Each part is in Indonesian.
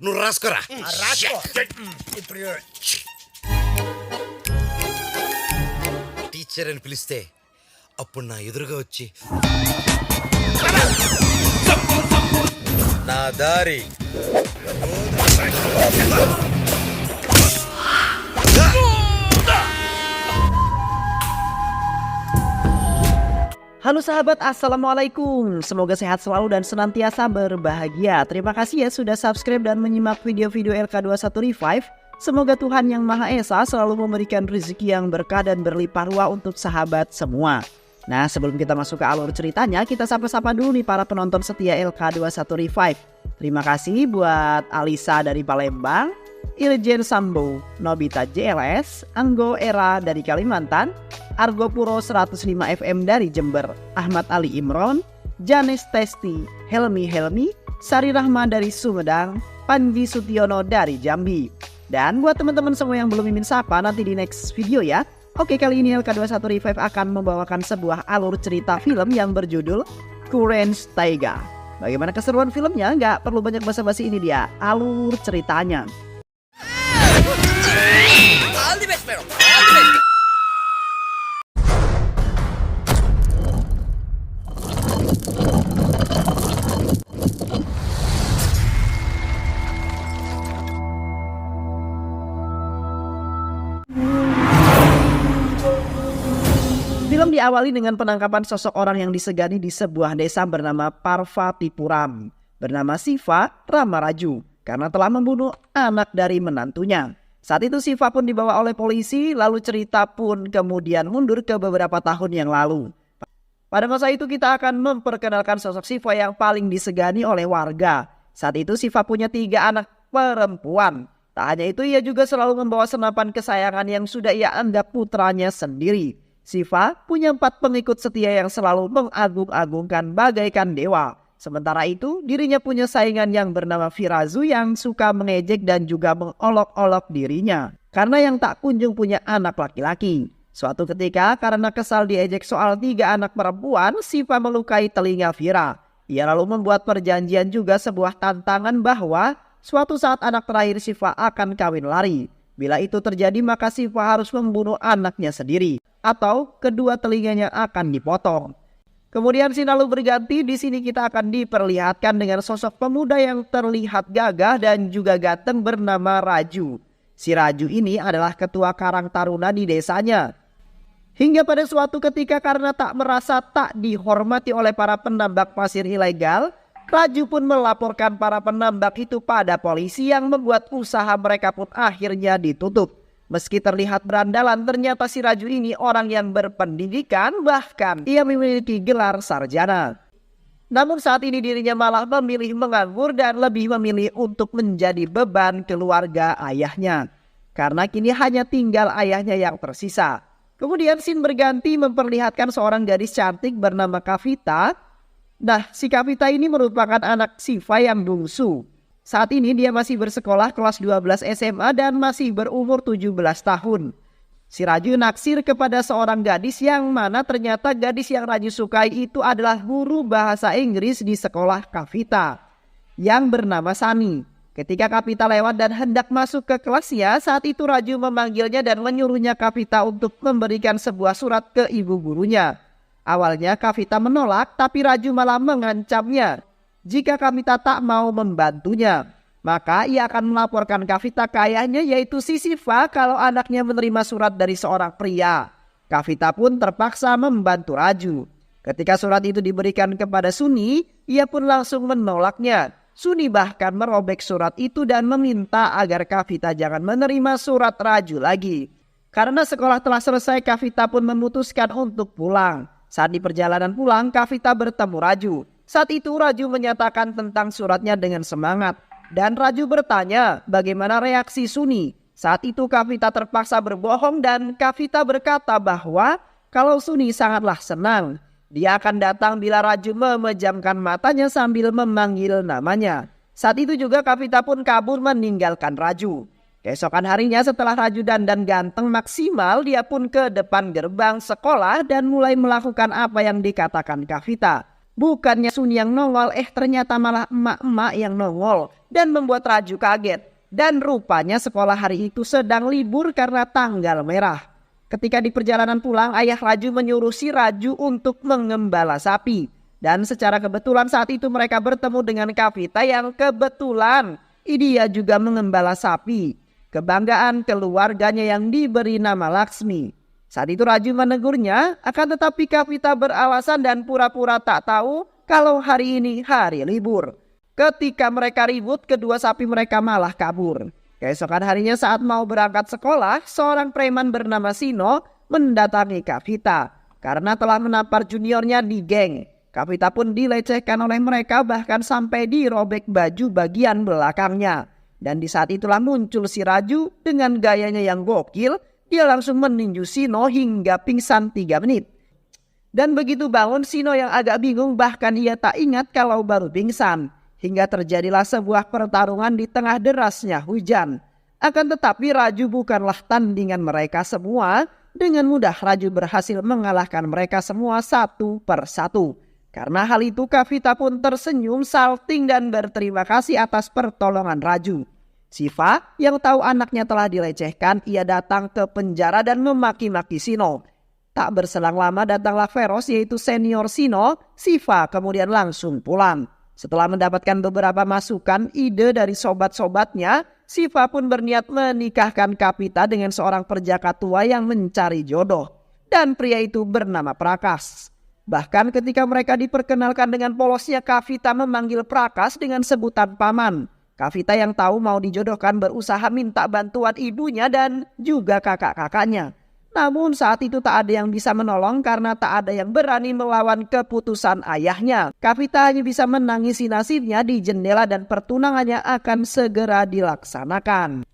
Nu raskara. Teacher అని పిలిస్తే అప్పుడు నా ఎదురుగా వచ్చి నా దారి Halo sahabat, Assalamualaikum. Semoga sehat selalu dan senantiasa berbahagia. Terima kasih ya sudah subscribe dan menyimak video-video LK21 Revive. Semoga Tuhan Yang Maha Esa selalu memberikan rezeki yang berkah dan berlimpah ruah untuk sahabat semua. Nah, sebelum kita masuk ke alur ceritanya, kita sapa-sapa dulu nih para penonton setia LK21 Revive. Terima kasih buat Alisa dari Palembang, Iljen Sambo, Nobita JLS, Anggo Era dari Kalimantan, Argo Puro 105 FM dari Jember, Ahmad Ali Imron, Janes Testi, Helmi, Sari Rahma dari Sumedang, Panji Sutiono dari Jambi. Dan buat teman-teman semua yang belum mimin sapa, nanti di next video ya. Oke, kali ini LK21 Revive akan membawakan sebuah alur cerita film yang berjudul Courage Taiga. Bagaimana keseruan filmnya? Nggak perlu banyak basa-basi, ini dia alur ceritanya. All the best, bro. All the best. Film diawali dengan penangkapan sosok orang yang disegani di sebuah desa bernama Parvatipuram, bernama Siva Ramaraju, karena telah membunuh anak dari menantunya. Saat itu Siva pun dibawa oleh polisi, lalu cerita pun kemudian mundur ke beberapa tahun yang lalu. Pada masa itu kita akan memperkenalkan sosok Siva yang paling disegani oleh warga. Saat itu Siva punya 3 anak perempuan. Tak hanya itu, ia juga selalu membawa senapan kesayangan yang sudah ia anggap putranya sendiri. Siva punya 4 pengikut setia yang selalu mengagung-agungkan bagaikan dewa. Sementara itu, dirinya punya saingan yang bernama Firazu yang suka mengejek dan juga mengolok-olok dirinya karena yang tak kunjung punya anak laki-laki. Suatu ketika, karena kesal diejek soal 3 anak perempuan, Siva melukai telinga Fira. Ia lalu membuat perjanjian juga sebuah tantangan bahwa suatu saat anak terakhir Siva akan kawin lari. Bila itu terjadi, maka Siva harus membunuh anaknya sendiri, atau kedua telinganya akan dipotong. Kemudian lalu berganti, di sini kita akan diperlihatkan dengan sosok pemuda yang terlihat gagah dan juga ganteng bernama Raju. Si Raju ini adalah ketua Karang Taruna di desanya. Hingga pada suatu ketika karena tak merasa tak dihormati oleh para penambak pasir ilegal, Raju pun melaporkan para penambak itu pada polisi yang membuat usaha mereka pun akhirnya ditutup. Meski terlihat berandalan, ternyata si Raju ini orang yang berpendidikan, bahkan ia memiliki gelar sarjana. Namun saat ini dirinya malah memilih menganggur dan lebih memilih untuk menjadi beban keluarga ayahnya. Karena kini hanya tinggal ayahnya yang tersisa. Kemudian scene berganti memperlihatkan seorang gadis cantik bernama Kavita. Nah, si Kavita ini merupakan anak Siva yang bungsu. Saat ini dia masih bersekolah kelas 12 SMA dan masih berumur 17 tahun. Si Raju naksir kepada seorang gadis yang mana ternyata gadis yang Raju sukai itu adalah guru bahasa Inggris di sekolah Kavita yang bernama Sani. Ketika Kavita lewat dan hendak masuk ke kelasnya, saat itu Raju memanggilnya dan menyuruhnya Kavita untuk memberikan sebuah surat ke ibu gurunya. Awalnya Kavita menolak, tapi Raju malah mengancamnya. Jika Kavita tak mau membantunya, maka ia akan melaporkan Kavita ke ayahnya, yaitu si Siva, kalau anaknya menerima surat dari seorang pria. Kavita pun terpaksa membantu Raju. Ketika surat itu diberikan kepada Suni, ia pun langsung menolaknya. Suni bahkan merobek surat itu dan meminta agar Kavita jangan menerima surat Raju lagi. Karena sekolah telah selesai, Kavita pun memutuskan untuk pulang. Saat di perjalanan pulang, Kavita bertemu Raju. Saat itu Raju menyatakan tentang suratnya dengan semangat. Dan Raju bertanya bagaimana reaksi Suni. Saat itu Kavita terpaksa berbohong dan Kavita berkata bahwa kalau Suni sangatlah senang. Dia akan datang bila Raju memejamkan matanya sambil memanggil namanya. Saat itu juga Kavita pun kabur meninggalkan Raju. Keesokan harinya setelah Raju dandan ganteng maksimal, dia pun ke depan gerbang sekolah dan mulai melakukan apa yang dikatakan Kavita. Bukannya Suni yang nongol, ternyata malah emak-emak yang nongol. dan membuat Raju kaget. Dan rupanya sekolah hari itu sedang libur karena tanggal merah. Ketika di perjalanan pulang, ayah Raju menyuruh si Raju untuk mengembala sapi. Dan secara kebetulan saat itu mereka bertemu dengan Kavita yang kebetulan dia juga mengembala sapi. Kebanggaan keluarganya yang diberi nama Laksmi. Saat itu Raju menegurnya, akan tetapi Kavita beralasan dan pura-pura tak tahu kalau hari ini hari libur. Ketika mereka ribut, kedua sapi mereka malah kabur. Keesokan harinya saat mau berangkat sekolah, seorang preman bernama Sino mendatangi Kavita karena telah menampar juniornya di geng. Kavita pun dilecehkan oleh mereka bahkan sampai dirobek baju bagian belakangnya. Dan di saat itulah muncul si Raju dengan gayanya yang gokil. Dia langsung meninju Sino hingga pingsan 3 menit. Dan begitu bangun, Sino yang agak bingung bahkan ia tak ingat kalau baru pingsan. Hingga terjadilah sebuah pertarungan di tengah derasnya hujan. Akan tetapi Raju bukanlah tandingan mereka semua. Dengan mudah Raju berhasil mengalahkan mereka semua satu per satu. Karena hal itu Kavita pun tersenyum, salting dan berterima kasih atas pertolongan Raju. Siva yang tahu anaknya telah dilecehkan, ia datang ke penjara dan memaki-maki Sino. Tak berselang lama datanglah Feros yaitu senior Sino. Siva kemudian langsung pulang. Setelah mendapatkan beberapa masukan, ide dari sobat-sobatnya, Siva pun berniat menikahkan Kavita dengan seorang perjaka tua yang mencari jodoh. Dan pria itu bernama Prakas. Bahkan ketika mereka diperkenalkan dengan polosnya, Kavita memanggil Prakas dengan sebutan paman. Kavita yang tahu mau dijodohkan berusaha minta bantuan ibunya dan juga kakak-kakaknya. Namun saat itu tak ada yang bisa menolong karena tak ada yang berani melawan keputusan ayahnya. Kavita hanya bisa menangisi nasibnya di jendela dan pertunangannya akan segera dilaksanakan.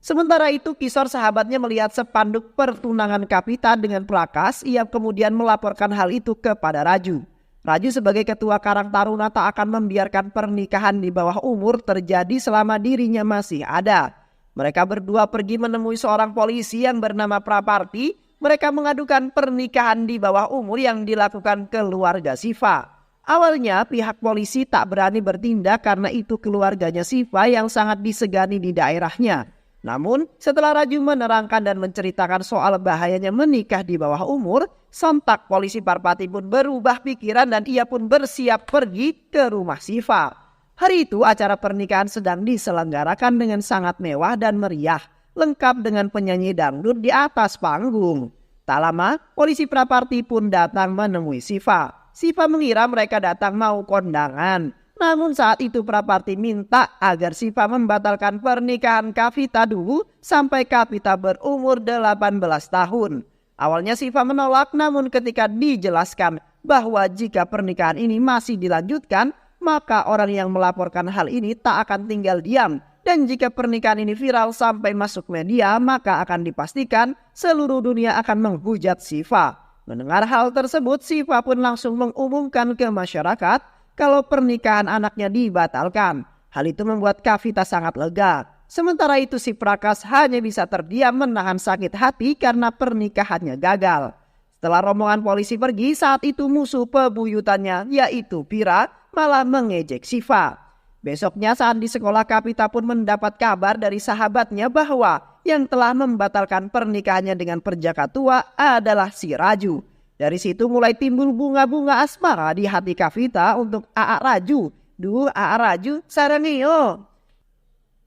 Sementara itu Kisor sahabatnya melihat spanduk pertunangan Kavita dengan Prakas. Ia kemudian melaporkan hal itu kepada Raju. Raju sebagai ketua Karang Taruna tak akan membiarkan pernikahan di bawah umur terjadi selama dirinya masih ada. Mereka berdua pergi menemui seorang polisi yang bernama Praparti. Mereka mengadukan pernikahan di bawah umur yang dilakukan keluarga Siva. Awalnya pihak polisi tak berani bertindak karena itu keluarganya Siva yang sangat disegani di daerahnya. Namun setelah Raju menerangkan dan menceritakan soal bahayanya menikah di bawah umur, sontak polisi Parpati pun berubah pikiran dan ia pun bersiap pergi ke rumah Siva. Hari itu acara pernikahan sedang diselenggarakan dengan sangat mewah dan meriah, lengkap dengan penyanyi dangdut di atas panggung. Tak lama, polisi Praparti pun datang menemui Siva. Siva mengira mereka datang mau kondangan. Namun saat itu Praparti minta agar Siva membatalkan pernikahan Kavita dulu sampai Kavita berumur 18 tahun. Awalnya Siva menolak, namun ketika dijelaskan bahwa jika pernikahan ini masih dilanjutkan, maka orang yang melaporkan hal ini tak akan tinggal diam. Dan jika pernikahan ini viral sampai masuk media, maka akan dipastikan seluruh dunia akan menghujat Siva. Mendengar hal tersebut, Siva pun langsung mengumumkan ke masyarakat kalau pernikahan anaknya dibatalkan. Hal itu membuat Kavita sangat lega. Sementara itu si Prakas hanya bisa terdiam menahan sakit hati karena pernikahannya gagal. Setelah rombongan polisi pergi, saat itu musuh pebuyutannya yaitu Pira malah mengejek Siva. Besoknya saat di sekolah Kavita pun mendapat kabar dari sahabatnya bahwa yang telah membatalkan pernikahannya dengan perjaka tua adalah si Raju. Dari situ mulai timbul bunga-bunga asmara di hati Kavita untuk Aa Raju. Duh Aa Raju sarangio.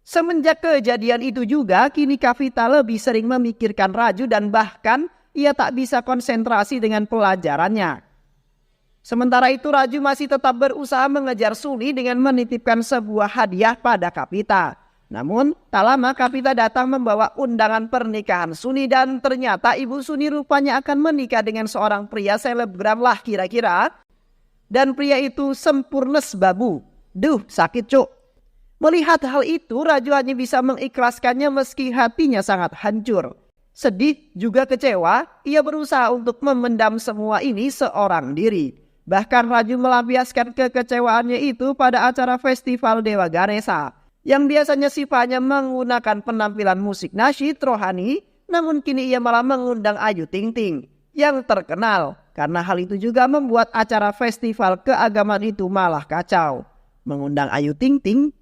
Semenjak kejadian itu juga kini Kavita lebih sering memikirkan Raju dan bahkan ia tak bisa konsentrasi dengan pelajarannya. Sementara itu Raju masih tetap berusaha mengejar Suni dengan menitipkan sebuah hadiah pada Kavita. Namun tak lama Kavita datang membawa undangan pernikahan Suni dan ternyata ibu Suni rupanya akan menikah dengan seorang pria selebgram lah kira-kira. Dan pria itu sempurnes babu. Duh sakit cuk. Melihat hal itu Raju hanya bisa mengikhlaskannya meski hatinya sangat hancur. Sedih juga kecewa, ia berusaha untuk memendam semua ini seorang diri. Bahkan Raju melampiaskan kekecewaannya itu pada acara festival Dewa Ganesha. Yang biasanya sifatnya menggunakan penampilan musik nasyid rohani, namun kini ia malah mengundang Ayu Ting Ting yang terkenal. Karena hal itu juga membuat acara festival keagamaan itu malah kacau. Mengundang Ayu Ting Ting,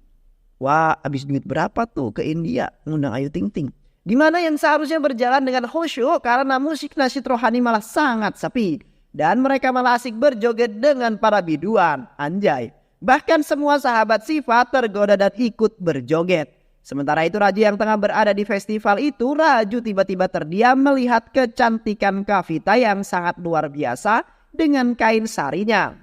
Wah, habis duit berapa tuh ke India ngundang Ayu Ting Ting. Di mana yang seharusnya berjalan dengan khusyuk karena musik nasyid rohani malah sangat sepi. Dan mereka malah asik berjoget dengan para biduan. Anjay. Bahkan semua sahabat Siva tergoda dan ikut berjoget. Sementara itu Raju yang tengah berada di festival itu, Raju tiba-tiba terdiam melihat kecantikan Kavita yang sangat luar biasa dengan kain sarinya.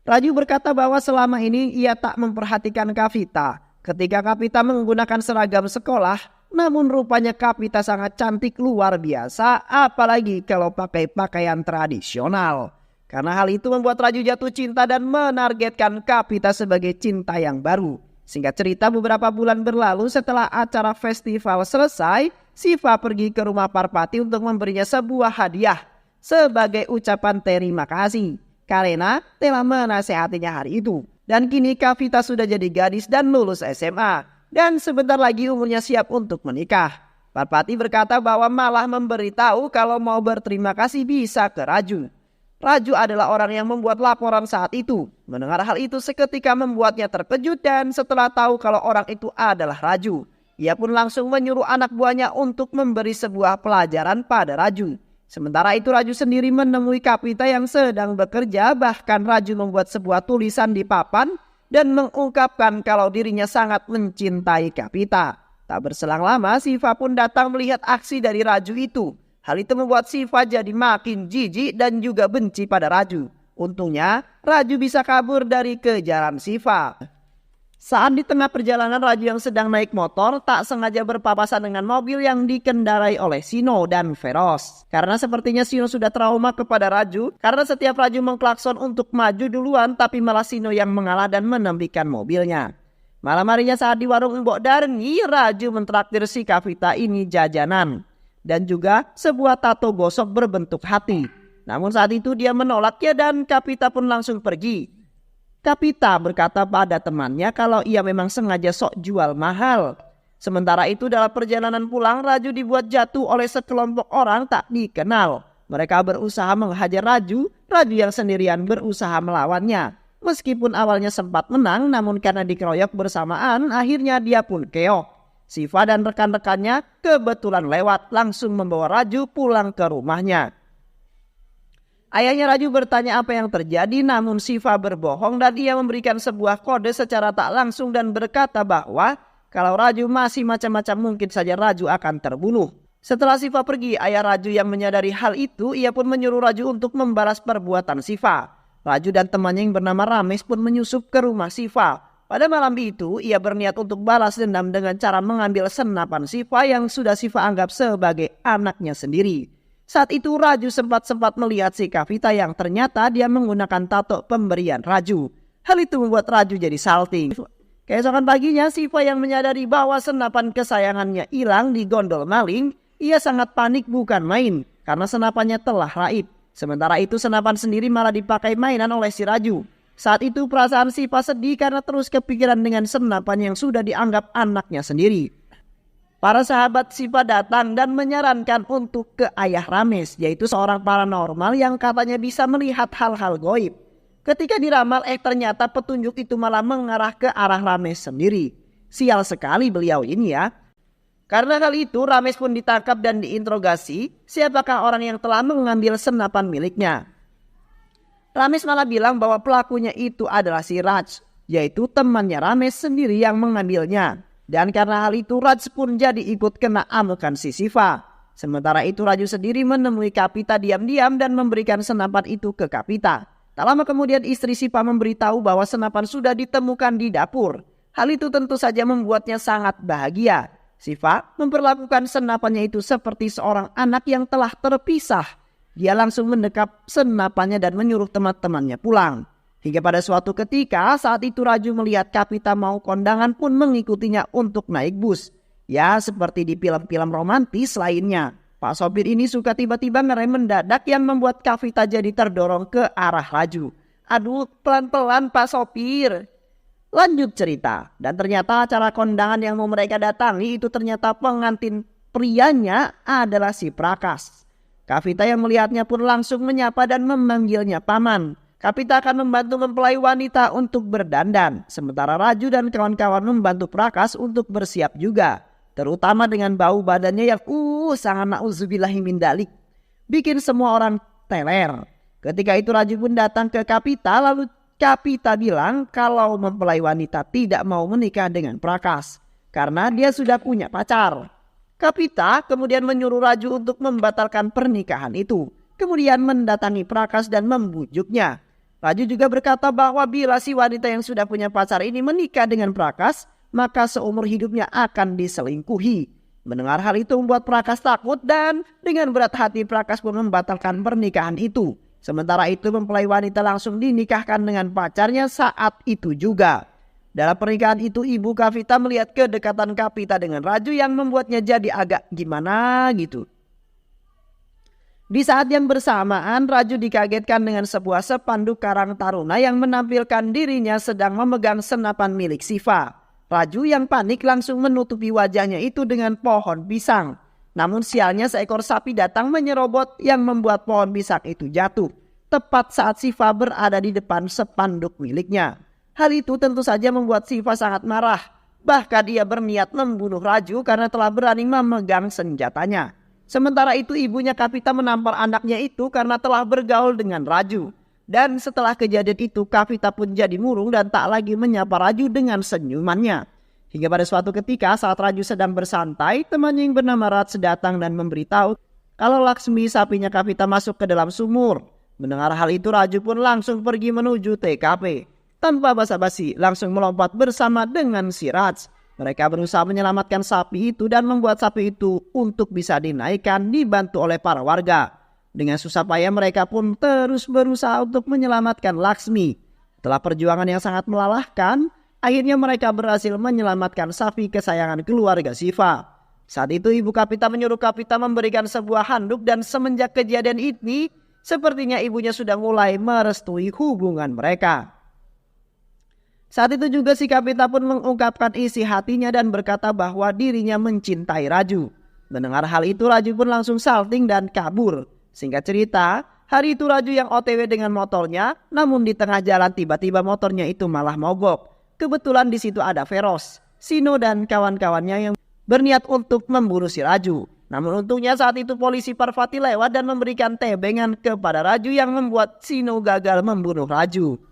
Raju berkata bahwa selama ini ia tak memperhatikan Kavita ketika Kavita menggunakan seragam sekolah. Namun rupanya Kavita sangat cantik luar biasa, apalagi kalau pakai pakaian tradisional. Karena hal itu membuat Raju jatuh cinta dan menargetkan Kavita sebagai cinta yang baru. Singkat cerita, beberapa bulan berlalu setelah acara festival selesai, Siva pergi ke rumah Parvati untuk memberinya sebuah hadiah sebagai ucapan terima kasih karena telah menasehatinya hari itu. Dan kini Kavita sudah jadi gadis dan lulus SMA. Dan sebentar lagi umurnya siap untuk menikah. Parvati berkata bahwa malah memberitahu kalau mau berterima kasih bisa ke Raju. Raju adalah orang yang membuat laporan saat itu. Mendengar hal itu seketika membuatnya terkejut dan setelah tahu kalau orang itu adalah Raju, ia pun langsung menyuruh anak buahnya untuk memberi sebuah pelajaran pada Raju. Sementara itu Raju sendiri menemui Kavita yang sedang bekerja, bahkan Raju membuat sebuah tulisan di papan dan mengungkapkan kalau dirinya sangat mencintai Kavita. Tak berselang lama Siva pun datang melihat aksi dari Raju itu. Hal itu membuat Siva jadi makin jijik dan juga benci pada Raju. Untungnya Raju bisa kabur dari kejaran Siva. Saat di tengah perjalanan Raju yang sedang naik motor tak sengaja berpapasan dengan mobil yang dikendarai oleh Sino dan Feros. Karena sepertinya Sino sudah trauma kepada Raju karena setiap Raju mengklakson untuk maju duluan tapi malah Sino yang mengalah dan menempikan mobilnya. Malam harinya saat di warung Mbok Darni, Raju mentraktir si Kavita ini jajanan dan juga sebuah tato gosok berbentuk hati. Namun saat itu dia menolaknya dan Kavita pun langsung pergi. Kavita berkata pada temannya kalau ia memang sengaja sok jual mahal. Sementara itu dalam perjalanan pulang Raju dibuat jatuh oleh sekelompok orang tak dikenal. Mereka berusaha menghajar Raju, Raju yang sendirian berusaha melawannya. Meskipun awalnya sempat menang namun karena dikeroyok bersamaan akhirnya dia pun keok. Siva dan rekan-rekannya kebetulan lewat langsung membawa Raju pulang ke rumahnya. Ayahnya Raju bertanya apa yang terjadi namun Siva berbohong dan ia memberikan sebuah kode secara tak langsung dan berkata bahwa kalau Raju masih macam-macam mungkin saja Raju akan terbunuh. Setelah Siva pergi, ayah Raju yang menyadari hal itu ia pun menyuruh Raju untuk membalas perbuatan Siva. Raju dan temannya yang bernama Rames pun menyusup ke rumah Siva. Pada malam itu ia berniat untuk balas dendam dengan cara mengambil senapan Siva yang sudah Siva anggap sebagai anaknya sendiri. Saat itu Raju sempat melihat si Kavita yang ternyata dia menggunakan tato pemberian Raju. Hal itu membuat Raju jadi salting. Keesokan paginya Siva yang menyadari bahwa senapan kesayangannya hilang di gondol maling. Ia sangat panik bukan main karena senapannya telah raib. Sementara itu senapan sendiri malah dipakai mainan oleh si Raju. Saat itu perasaan Siva sedih karena terus kepikiran dengan senapan yang sudah dianggap anaknya sendiri. Para sahabat Siva datang dan menyarankan untuk ke ayah Rames, yaitu seorang paranormal yang katanya bisa melihat hal-hal goib. Ketika diramal ternyata petunjuk itu malah mengarah ke arah Rames sendiri. Sial sekali beliau ini ya. Karena hal itu Rames pun ditangkap dan diinterogasi siapakah orang yang telah mengambil senapan miliknya. Rames malah bilang bahwa pelakunya itu adalah si Raj, yaitu temannya Rames sendiri yang mengambilnya. Dan karena hal itu Raj pun jadi ikut kena amukan si Siva. Sementara itu Raju sendiri menemui Kavita diam-diam dan memberikan senapan itu ke Kavita. Tak lama kemudian istri Siva memberitahu bahwa senapan sudah ditemukan di dapur. Hal itu tentu saja membuatnya sangat bahagia. Siva memperlakukan senapannya itu seperti seorang anak yang telah terpisah. Dia langsung mendekap senapannya dan menyuruh teman-temannya pulang. Hingga pada suatu ketika saat itu Raju melihat Kavita mau kondangan pun mengikutinya untuk naik bus. Ya seperti di film-film romantis lainnya. Pak sopir ini suka tiba-tiba ngerem mendadak yang membuat Kavita jadi terdorong ke arah Raju. Aduh pelan-pelan Pak sopir. Lanjut cerita. Dan ternyata acara kondangan yang mau mereka datangi itu ternyata pengantin prianya adalah si Prakas. Kavita yang melihatnya pun langsung menyapa dan memanggilnya paman. Kapita akan membantu mempelai wanita untuk berdandan, sementara Raju dan kawan-kawan membantu Prakas untuk bersiap juga, terutama dengan bau badannya yang sangat na'udzubillahi min dalik, bikin semua orang teler. Ketika itu Raju pun datang ke Kapita, lalu Kapita bilang kalau mempelai wanita tidak mau menikah dengan Prakas karena dia sudah punya pacar. Kapita kemudian menyuruh Raju untuk membatalkan pernikahan itu, kemudian mendatangi Prakas dan membujuknya. Raju juga berkata bahwa bila si wanita yang sudah punya pacar ini menikah dengan Prakas, maka seumur hidupnya akan diselingkuhi. Mendengar hal itu membuat Prakas takut dan dengan berat hati Prakas pun membatalkan pernikahan itu. Sementara itu mempelai wanita langsung dinikahkan dengan pacarnya saat itu juga. Dalam pernikahan itu ibu Kavita melihat kedekatan Kapita dengan Raju yang membuatnya jadi agak gimana gitu. Di saat yang bersamaan, Raju dikagetkan dengan sebuah spanduk Karang Taruna yang menampilkan dirinya sedang memegang senapan milik Siva. Raju yang panik langsung menutupi wajahnya itu dengan pohon pisang. Namun sialnya seekor sapi datang menyerobot yang membuat pohon pisang itu jatuh, tepat saat Siva berada di depan spanduk miliknya. Hal itu tentu saja membuat Siva sangat marah. Bahkan ia berniat membunuh Raju karena telah berani memegang senjatanya. Sementara itu ibunya Kapita menampar anaknya itu karena telah bergaul dengan Raju. Dan setelah kejadian itu Kapita pun jadi murung dan tak lagi menyapa Raju dengan senyumannya. Hingga pada suatu ketika saat Raju sedang bersantai, temannya yang bernama Rats datang dan memberitahu kalau Laksmi sapinya Kapita masuk ke dalam sumur. Mendengar hal itu Raju pun langsung pergi menuju TKP. Tanpa basa-basi langsung melompat bersama dengan si Rats. Mereka berusaha menyelamatkan sapi itu dan membuat sapi itu untuk bisa dinaikkan dibantu oleh para warga. Dengan susah payah mereka pun terus berusaha untuk menyelamatkan Laksmi. Setelah perjuangan yang sangat melelahkan, akhirnya mereka berhasil menyelamatkan sapi kesayangan keluarga Siva. Saat itu ibu Kapita menyuruh Kapita memberikan sebuah handuk dan semenjak kejadian ini, sepertinya ibunya sudah mulai merestui hubungan mereka. Saat itu juga si Kapita pun mengungkapkan isi hatinya dan berkata bahwa dirinya mencintai Raju. Mendengar hal itu Raju pun langsung salting dan kabur. Singkat cerita, hari itu Raju yang OTW dengan motornya, namun di tengah jalan tiba-tiba motornya itu malah mogok. Kebetulan di situ ada Feros, Sino dan kawan-kawannya yang berniat untuk membunuh si Raju. Namun untungnya saat itu polisi Parvati lewat dan memberikan tebengan kepada Raju yang membuat Sino gagal membunuh Raju.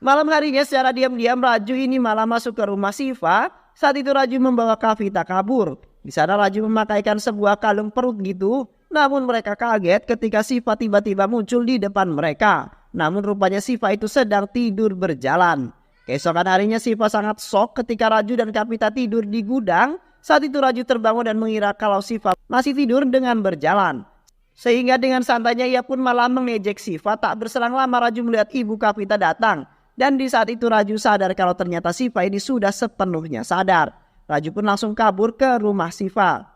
Malam harinya secara diam-diam Raju ini malah masuk ke rumah Siva. Saat itu Raju membawa Kavita kabur. Di sana Raju memakaikan sebuah kalung perut gitu. Namun mereka kaget ketika Siva tiba-tiba muncul di depan mereka. Namun rupanya Siva itu sedang tidur berjalan. Keesokan harinya Siva sangat shock ketika Raju dan Kavita tidur di gudang. Saat itu Raju terbangun dan mengira kalau Siva masih tidur dengan berjalan. Sehingga dengan santainya ia pun malah mengejek Siva. Tak berselang lama Raju melihat ibu Kavita datang. Dan di saat itu Raju sadar kalau ternyata Siva ini sudah sepenuhnya sadar. Raju pun langsung kabur ke rumah Siva.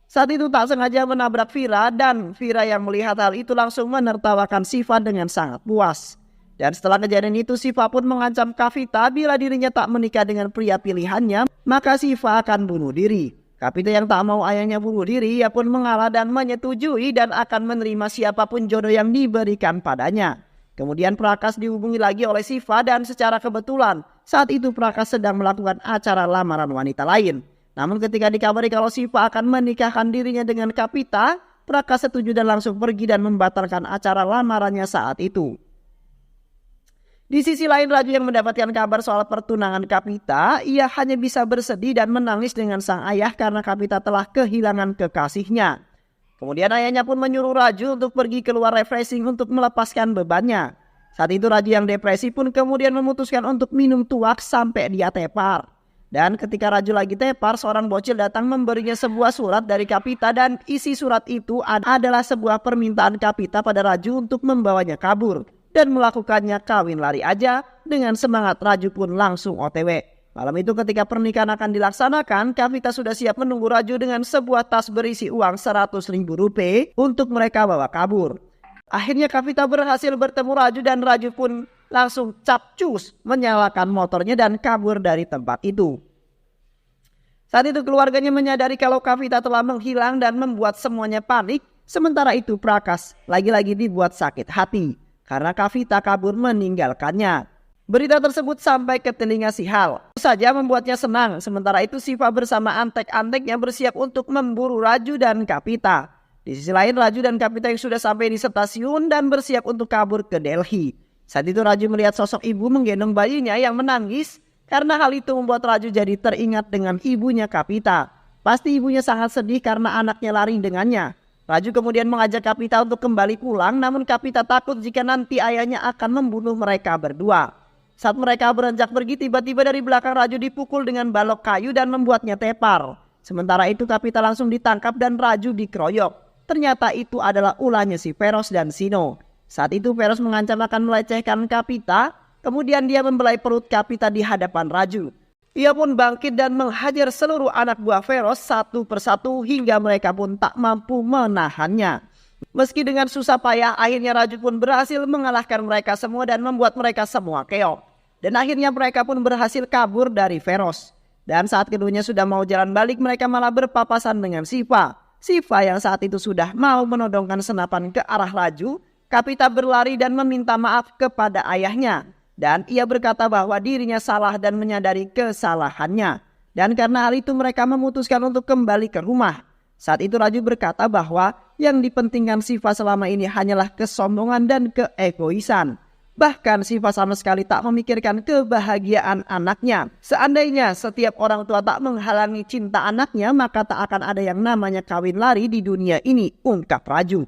Saat itu tak sengaja menabrak Vira dan Vira yang melihat hal itu langsung menertawakan Siva dengan sangat puas. Dan setelah kejadian itu Siva pun mengancam Kavita bila dirinya tak menikah dengan pria pilihannya maka Siva akan bunuh diri. Kavita yang tak mau ayahnya bunuh diri ia pun mengalah dan menyetujui dan akan menerima siapapun jodoh yang diberikan padanya. Kemudian Prakas dihubungi lagi oleh Siva dan secara kebetulan saat itu Prakas sedang melakukan acara lamaran wanita lain. Namun ketika dikabari kalau Siva akan menikahkan dirinya dengan Kavita, Prakas setuju dan langsung pergi dan membatalkan acara lamarannya saat itu. Di sisi lain Raju yang mendapatkan kabar soal pertunangan Kavita, ia hanya bisa bersedih dan menangis dengan sang ayah karena Kavita telah kehilangan kekasihnya. Kemudian ayahnya pun menyuruh Raju untuk pergi keluar refreshing untuk melepaskan bebannya. Saat itu Raju yang depresi pun kemudian memutuskan untuk minum tuak sampai dia tepar. Dan ketika Raju lagi tepar, seorang bocil datang memberinya sebuah surat dari Kavita dan isi surat itu adalah sebuah permintaan Kavita pada Raju untuk membawanya kabur dan melakukannya kawin lari aja. Dengan semangat Raju pun langsung OTW. Malam itu ketika pernikahan akan dilaksanakan, Kavita sudah siap menunggu Raju dengan sebuah tas berisi uang 100.000 rupiah untuk mereka bawa kabur. Akhirnya Kavita berhasil bertemu Raju dan Raju pun langsung capcus menyalakan motornya dan kabur dari tempat itu. Saat itu keluarganya menyadari kalau Kavita telah menghilang dan membuat semuanya panik. Sementara itu Prakas lagi-lagi dibuat sakit hati. karena Kavita kabur meninggalkannya. Berita tersebut sampai ke telinga si Hal. Itu saja membuatnya senang. Sementara itu Siva bersama antek-anteknya bersiap untuk memburu Raju dan Kavita. Di sisi lain Raju dan Kavita yang sudah sampai di stasiun dan bersiap untuk kabur ke Delhi. Saat itu Raju melihat sosok ibu menggendong bayinya yang menangis. Karena hal itu membuat Raju jadi teringat dengan ibunya Kavita. Pasti ibunya sangat sedih karena anaknya lari dengannya. Raju kemudian mengajak Kavita untuk kembali pulang, namun Kavita takut jika nanti ayahnya akan membunuh mereka berdua. Saat mereka beranjak pergi, tiba-tiba dari belakang Raju dipukul dengan balok kayu dan membuatnya tepar. Sementara itu Kavita langsung ditangkap dan Raju dikeroyok. Ternyata itu adalah ulahnya si Feroz dan Sino. Saat itu Feroz mengancam akan melecehkan Kavita, kemudian dia membelai perut Kavita di hadapan Raju. Ia pun bangkit dan menghajar seluruh anak buah Feroz satu persatu hingga mereka pun tak mampu menahannya. Meski dengan susah payah, akhirnya Raju pun berhasil mengalahkan mereka semua dan membuat mereka semua keok. Dan akhirnya mereka pun berhasil kabur dari Feroz. Dan saat keduanya sudah mau jalan balik, mereka malah berpapasan dengan Siva. Siva yang saat itu sudah mau menodongkan senapan ke arah Raju. Kavita berlari dan meminta maaf kepada ayahnya. Dan ia berkata bahwa dirinya salah dan menyadari kesalahannya. Dan karena hal itu mereka memutuskan untuk kembali ke rumah. Saat itu Raju berkata bahwa yang dipentingkan Siva selama ini hanyalah kesombongan dan keegoisan. Bahkan Siva sama sekali tak memikirkan kebahagiaan anaknya. Seandainya setiap orang tua tak menghalangi cinta anaknya, maka tak akan ada yang namanya kawin lari di dunia ini, ungkap Raju.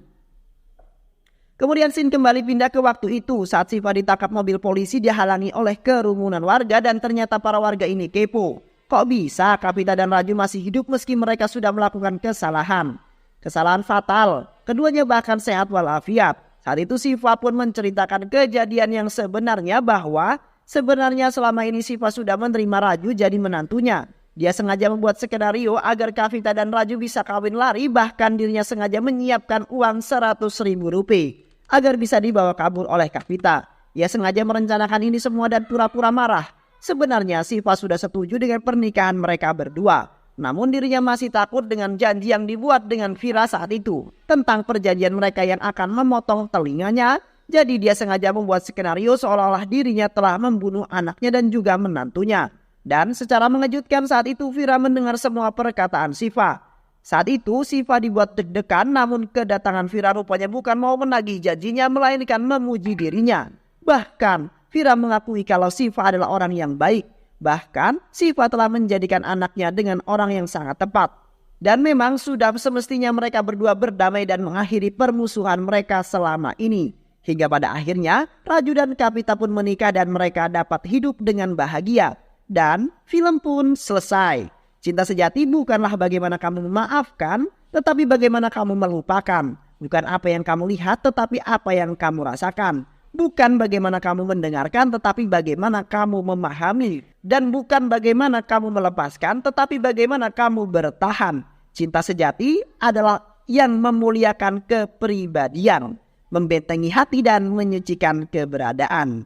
Kemudian scene kembali pindah ke waktu itu. Saat Siva ditangkap mobil polisi, dia halangi oleh kerumunan warga dan ternyata para warga ini kepo. Kok bisa Kavita dan Raju masih hidup meski mereka sudah melakukan kesalahan? Kesalahan fatal. Keduanya bahkan sehat walafiat. Saat itu Siva pun menceritakan kejadian yang sebenarnya bahwa sebenarnya selama ini Siva sudah menerima Raju jadi menantunya. Dia sengaja membuat skenario agar Kavita dan Raju bisa kawin lari, bahkan dirinya sengaja menyiapkan uang 100.000 rupiah agar bisa dibawa kabur oleh Kavita. Ia sengaja merencanakan ini semua dan pura-pura marah. Sebenarnya Siva sudah setuju dengan pernikahan mereka berdua. Namun dirinya masih takut dengan janji yang dibuat dengan Vira saat itu. Tentang perjanjian mereka yang akan memotong telinganya. Jadi dia sengaja membuat skenario seolah-olah dirinya telah membunuh anaknya dan juga menantunya. Dan secara mengejutkan saat itu Vira mendengar semua perkataan Siva. Saat itu Siva dibuat deg-degan, namun kedatangan Vira rupanya bukan mau menagih janjinya melainkan memuji dirinya. Bahkan Vira mengakui kalau Siva adalah orang yang baik. Bahkan Siva telah menjadikan anaknya dengan orang yang sangat tepat. Dan memang sudah semestinya mereka berdua berdamai dan mengakhiri permusuhan mereka selama ini. Hingga pada akhirnya Raju dan Kavita pun menikah dan mereka dapat hidup dengan bahagia. Dan film pun selesai. Cinta sejati bukanlah bagaimana kamu memaafkan, tetapi bagaimana kamu melupakan. Bukan apa yang kamu lihat, tetapi apa yang kamu rasakan. Bukan bagaimana kamu mendengarkan, tetapi bagaimana kamu memahami. Dan bukan bagaimana kamu melepaskan, tetapi bagaimana kamu bertahan. Cinta sejati adalah yang memuliakan kepribadian, membentengi hati dan menyucikan keberadaan.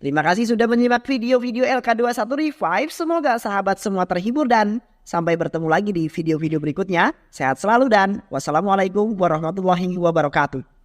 Terima kasih sudah menyimak video-video LK21 Revive. Semoga sahabat semua terhibur dan sampai bertemu lagi di video-video berikutnya. Sehat selalu dan wassalamualaikum warahmatullahi wabarakatuh.